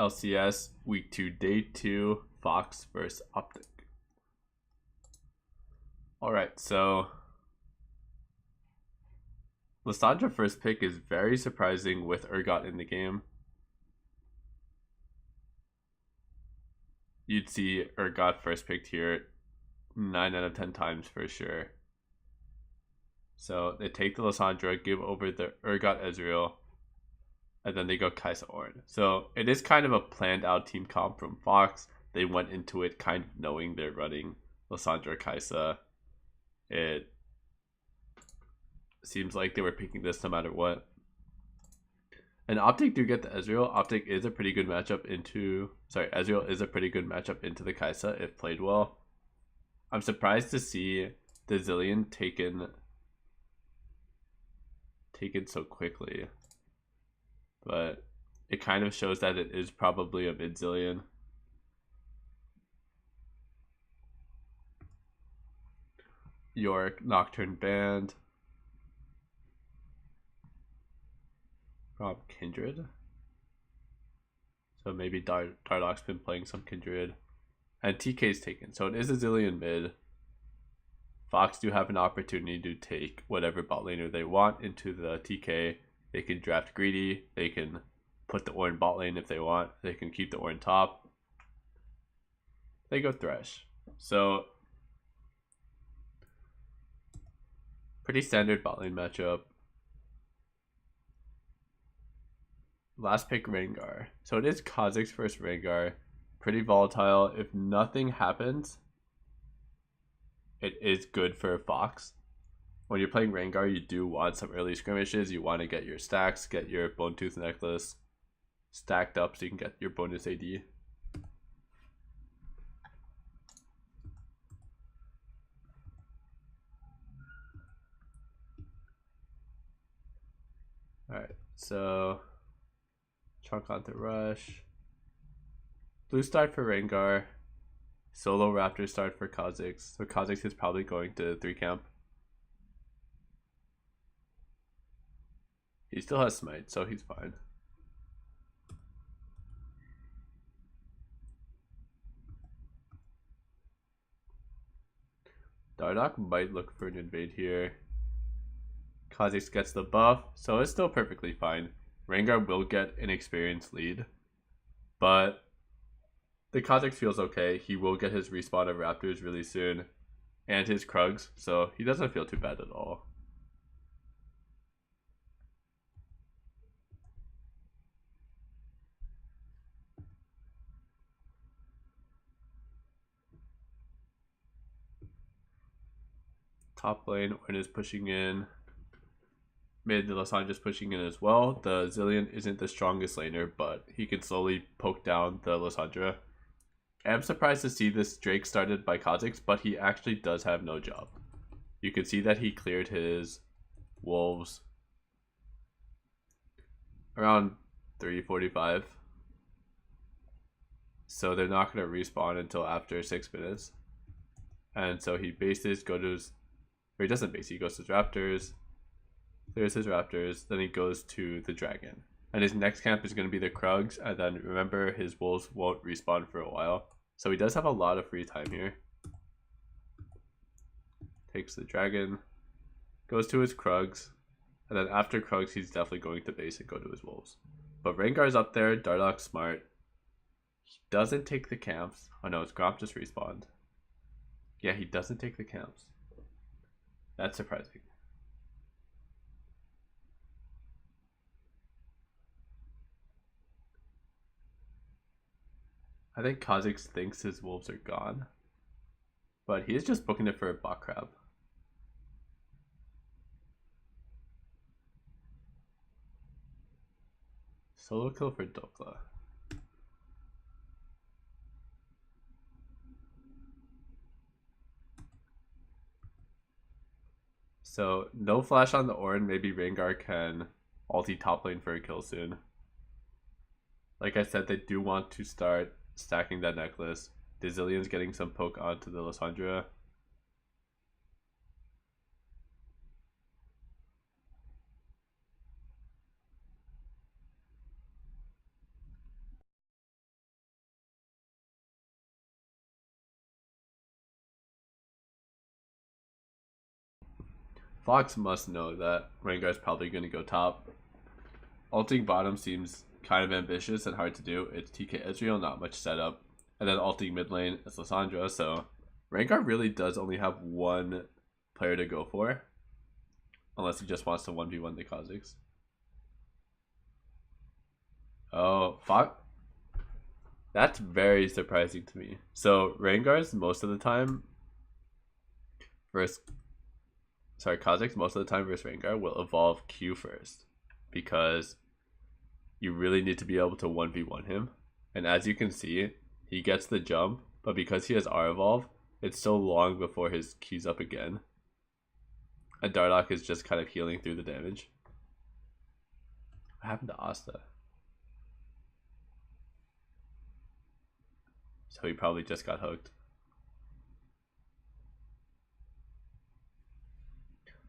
LCS Week 2 Day 2 Fox versus Optic. Alright, so Lissandra first pick is very surprising with Urgot in the game. You'd see Urgot first picked here 9 out of 10 times for sure. So they take the Lissandra, give over the Urgot Ezreal, and then they go Kai'Sa Ornn. So it is kind of a planned out team comp from Fox. They went into it kind of knowing they're running Lissandra Kai'Sa. It seems like they were picking this no matter what. And Optic do get the Ezreal. Optic is a pretty good matchup into... Ezreal is a pretty good matchup into the Kai'Sa if played well. I'm surprised to see the Zilean taken so quickly. But it kind of shows that it is probably a mid Zilean. Yorick Nocturne banned from Kindred. So maybe Dardoch's been playing some Kindred. And TK's taken. So it is a Zilean mid. Fox do have an opportunity to take whatever bot laner they want into the TK. They can draft Greedy. They can put the Ornn bot lane if they want. They can keep the Ornn top. They go Thresh. So pretty standard bot lane matchup. Last pick Rengar. So it is Kha'Zix versus Rengar. Pretty volatile. If nothing happens, it is good for Fox. When you're playing Rengar, you do want some early skirmishes. You want to get your stacks, get your Bone Tooth necklace stacked up so you can get your bonus AD. Alright, so Chunk onto Rush. Blue start for Rengar. Solo Raptor start for Kha'Zix. So Kha'Zix is probably going to 3 camp. He still has Smite, so he's fine. Dardoch might look for an invade here. Kha'Zix gets the buff, so it's still perfectly fine. Rengar will get an experience lead, but the Kha'Zix feels okay. He will get his respawn of Raptors really soon, and his Krugs, so he doesn't feel too bad at all. Top lane, Ornn is pushing in. Mid, the Lissandra's pushing in as well. The Zilean isn't the strongest laner, but he can slowly poke down the Lissandra. I'm surprised to see this Drake started by Kha'Zix, but he actually does have no job. You can see that he cleared his wolves around 3:45. So they're not going to respawn until after 6 minutes. And so he bases, he doesn't base, he goes to his Raptors, clears his Raptors, then he goes to the Dragon. And his next camp is going to be the Krugs, and then remember his wolves won't respawn for a while. So he does have a lot of free time here. Takes the Dragon, goes to his Krugs, and then after Krugs he's definitely going to base and go to his wolves. But Rengar's up there, Dardoch's smart. He doesn't take the camps. Oh no, his Gromp just respawned. Yeah, he doesn't take the camps. That's surprising. I think Kha'Zix thinks his wolves are gone, but he is just booking it for a bot crab. Solo kill for Dokla. So no flash on the Ornn. Maybe Rengar can ulti top lane for a kill soon. Like I said, they do want to start stacking that necklace. The Zilean's getting some poke onto the Lissandra. Fox must know that Rengar's probably going to go top. Ulting bottom seems kind of ambitious and hard to do. It's TK Ezreal, not much setup. And then ulting mid lane is Lissandra, so Rengar really does only have one player to go for. Unless he just wants to 1v1 the Kha'Zix. Oh, Fox. That's very surprising to me. So Rengar's most of the time versus Kha'Zix most of the time versus Rengar will evolve Q first. Because you really need to be able to 1v1 him. And as you can see, he gets the jump, but because he has R evolve, it's so long before his Q's up again. And Dardoch is just kind of healing through the damage. What happened to Asta? So he probably just got hooked.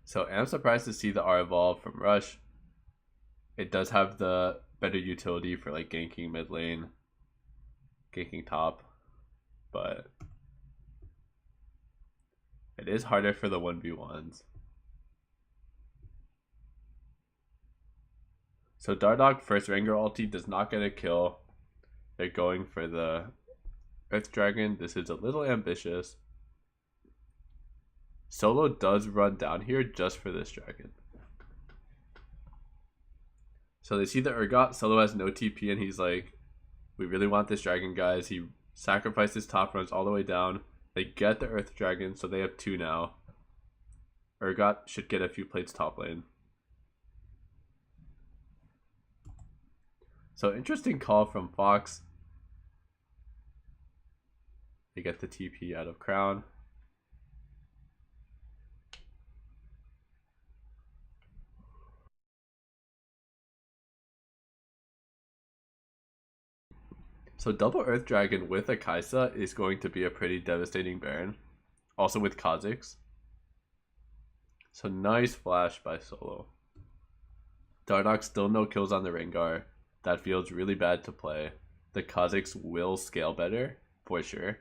So I'm surprised to see the R evolve from Rush. It does have the better utility for like ganking mid lane, ganking top, but it is harder for the 1v1s. So Dardoch first Rengar ulti does not get a kill. They're going for the Earth Dragon. This is a little ambitious. Solo does run down here just for this dragon. So they see the Urgot. Solo has no TP and he's like, we really want this dragon, guys. He sacrifices top, runs all the way down. They get the Earth Dragon, so they have 2 now. Urgot should get a few plates top lane. So interesting call from Fox. They get the TP out of Crown. So double Earth Dragon with a Kaisa is going to be a pretty devastating Baron. Also with Kha'Zix. So nice flash by Solo. Dardoch still no kills on the Rengar. That feels really bad to play. The Kha'Zix will scale better, for sure.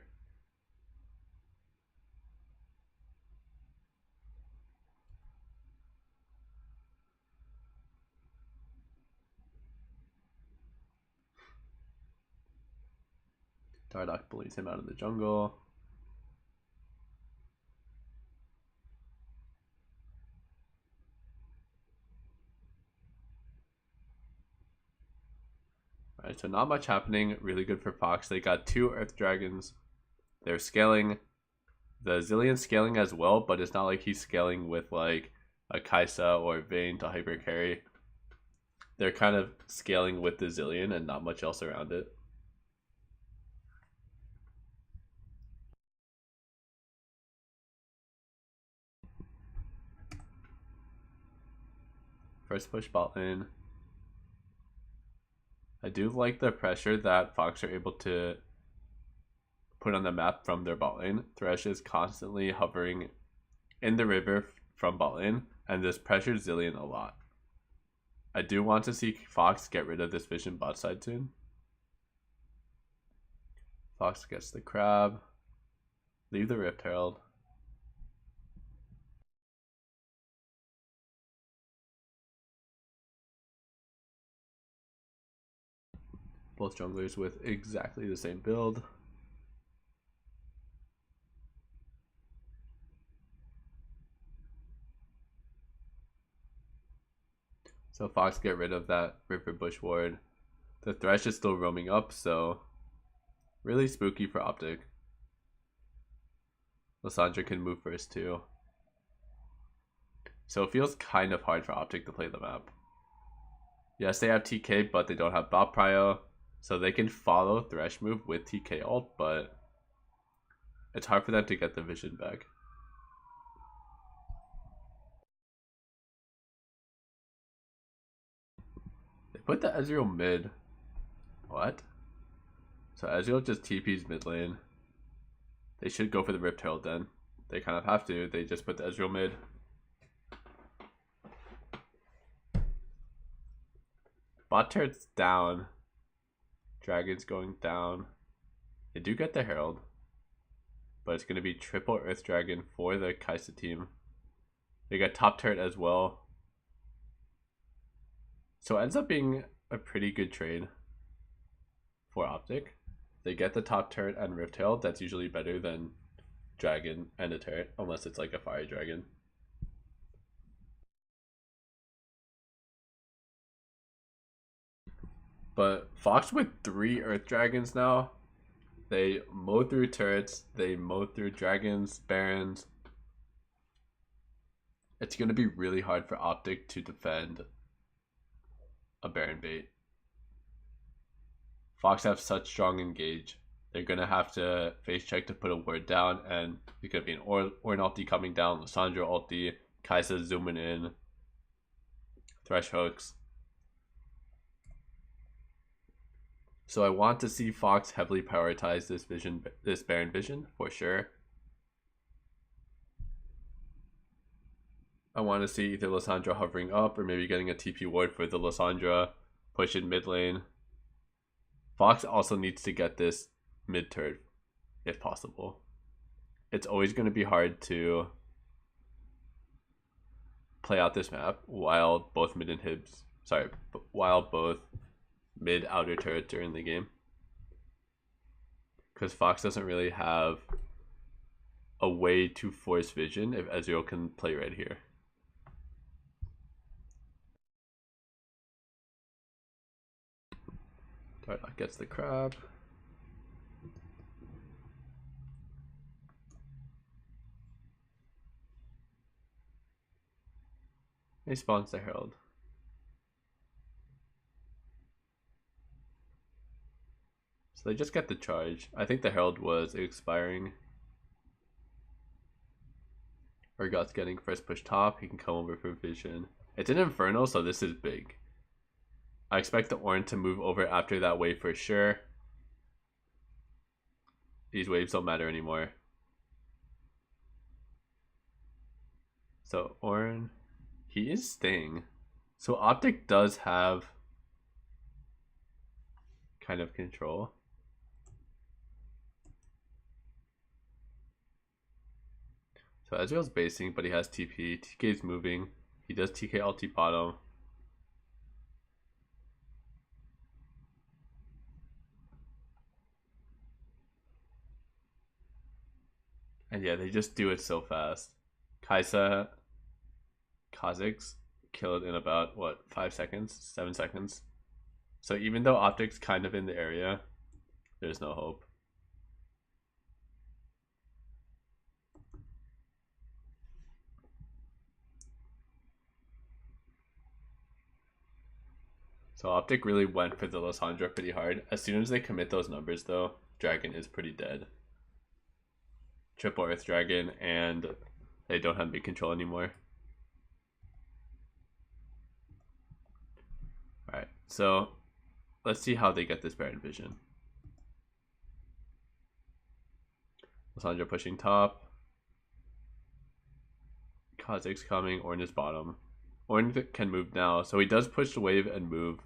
Dardoch bullies him out of the jungle. Alright, so not much happening. Really good for Fox. They got 2 Earth Dragons. They're scaling. The Zillion's scaling as well, but it's not like he's scaling with like a Kaisa or Vayne to hyper carry. They're kind of scaling with the Zillion and not much else around it. First push bot lane. I do like the pressure that Fox are able to put on the map from their bot lane. Thresh is constantly hovering in the river from bot lane, and this pressures Zillion a lot. I do want to see Fox get rid of this vision bot side soon. Fox gets the crab. Leave the Rift Herald. Both junglers with exactly the same build. So Fox get rid of that River Bush ward. The Thresh is still roaming up, so really spooky for Optic. Lissandra can move first too. So it feels kind of hard for Optic to play the map. Yes, they have TK, but they don't have bot prio. So they can follow Thresh move with TK ult, but it's hard for them to get the vision back. They put the Ezreal mid. What? So Ezreal just TP's mid lane. They should go for the Rift Herald then. They kind of have to. They just put the Ezreal mid. Bot turret's down. Dragon's going down. They do get the Herald. But it's going to be triple Earth Dragon for the Kaisa team. They got top turret as well. So it ends up being a pretty good trade for Optic. They get the top turret and Riftail. That's usually better than dragon and a turret, unless it's like a fire dragon. But Fox with 3 Earth Dragons now. They mow through turrets, they mow through dragons, barons. It's going to be really hard for Optic to defend a baron bait. Fox have such strong engage. They're going to have to face check to put a word down, and there's going to be an Ornn ulti coming down, Lissandra ulti, Kaisa zooming in, Thresh hooks. So I want to see Fox heavily prioritize this Baron vision for sure. I want to see either Lissandra hovering up or maybe getting a TP ward for the Lissandra, push in mid lane. Fox also needs to get this mid turret if possible. It's always going to be hard to play out this map while both mid outer turrets are in the game, because Fox doesn't really have a way to force vision if Ezreal can play right here. Dardoch gets the crab. He spawns the Herald. So they just get the charge. I think the Herald was expiring. Urgot's getting first push top. He can come over for vision. It's an Inferno, so this is big. I expect the Ornn to move over after that wave for sure. These waves don't matter anymore. So Ornn, he is staying. So Optic does have kind of control. So Ezreal's basing, but he has TP. TK is moving. He does TK ulti bottom. And yeah, they just do it so fast. Kaisa, Kha'Zix killed in about, what, 5 seconds? 7 seconds? So even though Optic's kind of in the area, there's no hope. So Optic really went for the Lissandra pretty hard. As soon as they commit those numbers though, Dragon is pretty dead. Triple Earth Dragon, and they don't have big control anymore. Alright, so let's see how they get this Baron vision. Lissandra pushing top. Kha'Zix coming, Ornn is bottom. Ornn can move now, so he does push the wave and move.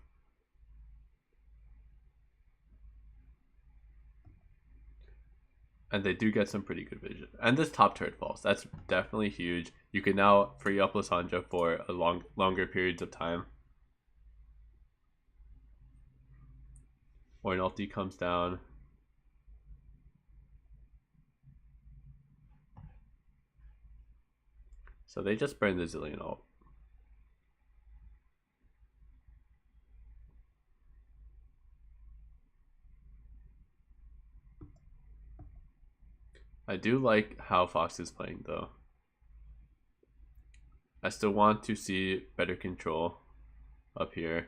And they do get some pretty good vision. And this top turret falls. That's definitely huge. You can now free up Lissandra for a longer periods of time. Ornn ulti comes down. So they just burn the Zilean ult. I do like how Fox is playing though. I still want to see better control up here.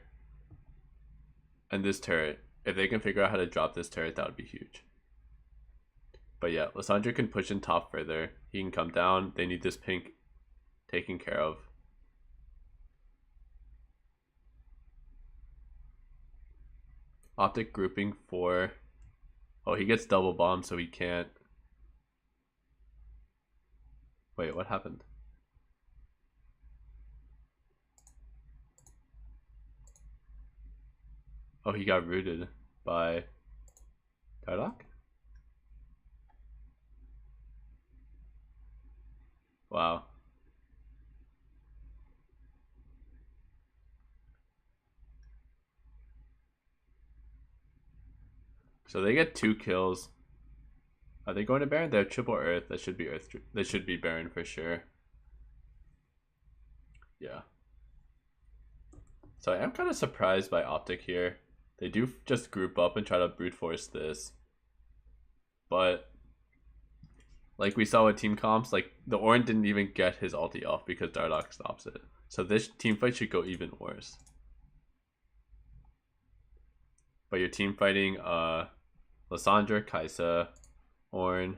And this turret, if they can figure out how to drop this turret, that would be huge. But yeah, Lissandra can push in top further. He can come down. They need this pink taken care of. Optic grouping for... Oh, he gets double bombed, so he can't... Wait, what happened? Oh, he got rooted by Dardoch? Wow. So they get 2 kills. Are they going to Baron? They have triple Earth. That should be Earth. That should be Baron for sure. Yeah. So I am kind of surprised by Optic here. They do just group up and try to brute force this. But like we saw with team comps, like the Orin didn't even get his ulti off because Dardoch stops it. So this team fight should go even worse. But you're team fighting Lissandra, Kai'Sa, Ornn.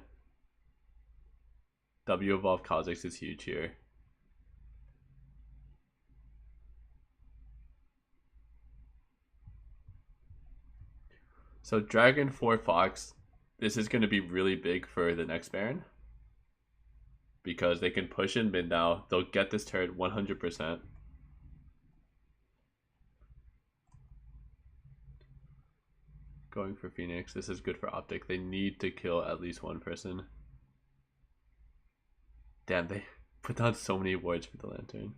W evolve Kha'Zix is huge here. So Dragon 4 Fox, this is going to be really big for the next Baron. Because they can push in mid now. They'll get this turret 100%. Going for Phoenix. This is good for Optic. They need to kill at least one person. Damn, they put down so many wards for the Lantern.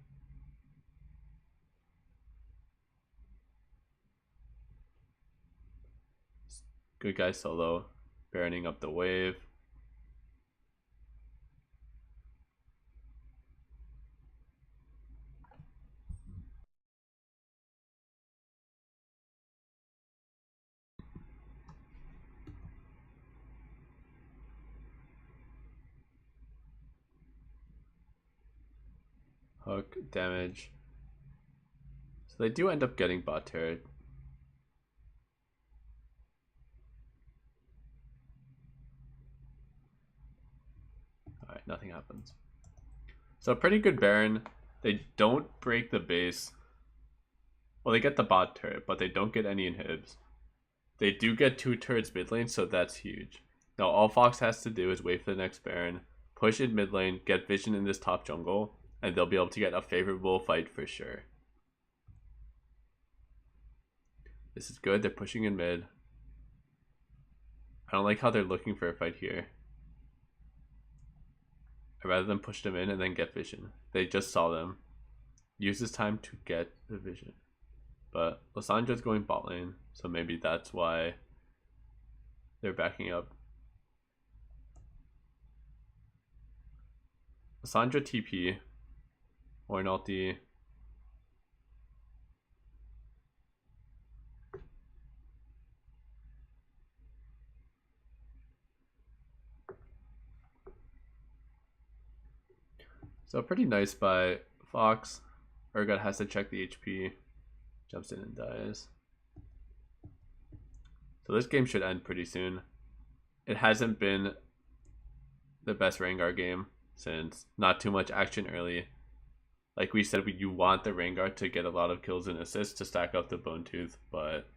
Good guy solo. Baroning up the wave. Hook, damage. So they do end up getting bot turret. Alright, nothing happens. So pretty good Baron. They don't break the base. Well, they get the bot turret, but they don't get any inhibs. They do get 2 turrets mid lane, so that's huge. Now all Fox has to do is wait for the next Baron, push in mid lane, get vision in this top jungle, and they'll be able to get a favorable fight for sure. This is good. They're pushing in mid. I don't like how they're looking for a fight here. I'd rather than push them in and then get vision. They just saw them. Use this time to get the vision. But Lissandra's going bot lane, so maybe that's why they're backing up. Lissandra TP. Ornn ulti. So pretty nice by Fox. Urgot has to check the HP. Jumps in and dies. So this game should end pretty soon. It hasn't been the best Rengar game since not too much action early. Like we said, you want the Rengar to get a lot of kills and assists to stack up the Bone Tooth, but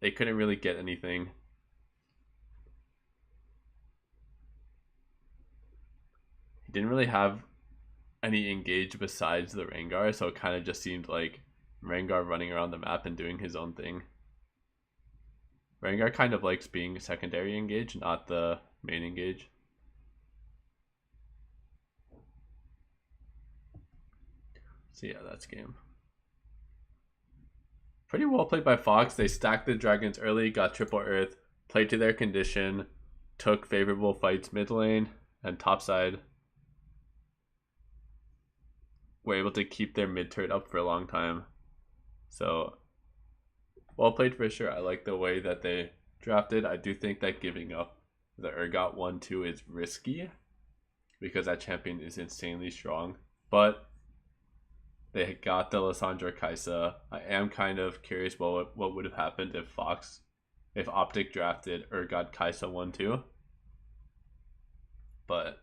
they couldn't really get anything. He didn't really have any engage besides the Rengar, so it kind of just seemed like Rengar running around the map and doing his own thing. Rengar kind of likes being secondary engage, not the main engage. So yeah, that's game. Pretty well played by Fox. They stacked the dragons early, got triple earth, played to their condition, took favorable fights mid lane and top side. Were able to keep their mid turret up for a long time. So well played for sure. I like the way that they drafted. I do think that giving up the Urgot 1-2 is risky because that champion is insanely strong. But they got the Lissandra Kai'Sa. I am kind of curious what would have happened if Optic drafted Urgot Kai'Sa 1-2. But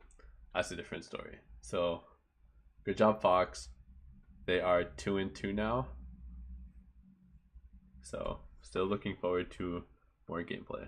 that's a different story. So good job, Fox. They are 2-2 now. So still looking forward to more gameplay.